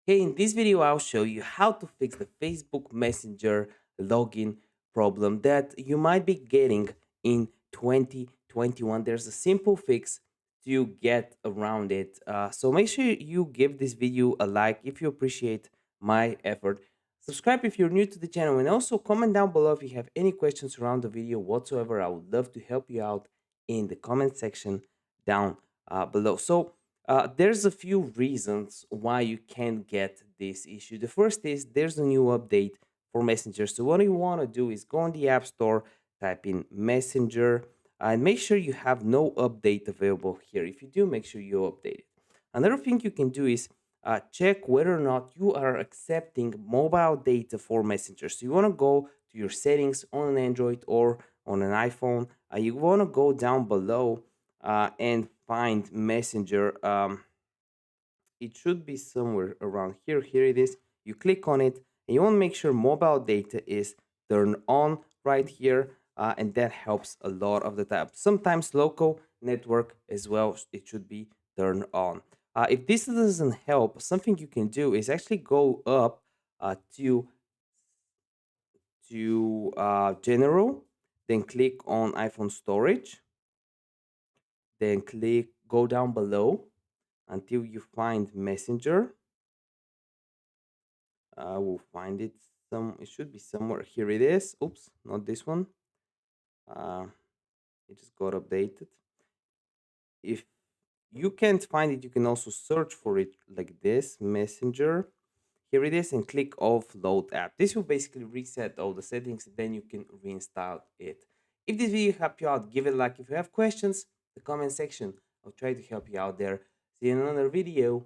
Hey, in this video, I'll show you how to fix the Facebook Messenger login problem that you might be getting in 2021. There's a simple fix to get around it. So make sure you give this video a like if you appreciate my effort. Subscribe if you're new to the channel, and also comment down below if you have any questions around the video whatsoever. I would love to help you out in the comment section down below. There's a few reasons why you can get this issue. The first is there's a new update for Messenger. So what you want to do is go on the App Store, type in Messenger, and make sure you have no update available here. If you do, make sure you update it. Another thing you can do is check whether or not you are accepting mobile data for Messenger. So you want to go to your settings on an Android or on an iPhone. You want to go down below and find Messenger. It should be somewhere around here. Here it is. You click on it, and you want to make sure mobile data is turned on right here, and that helps a lot of the time. Sometimes local network as well, it should be turned on. If this doesn't help, something you can do is actually go up to general, then click on iPhone storage, then go down below until you find Messenger. We'll find it. It should be somewhere. Here it is. Oops, not this one. Uh, it just got updated. If you can't find it, you can also search for it like this, Messenger. Here it is, and click offload app. This will basically reset all the settings, and then you can reinstall it. If this video helped you out, give it a like. If you have questions, the comment section, I'll try to help you out there. See you in another video.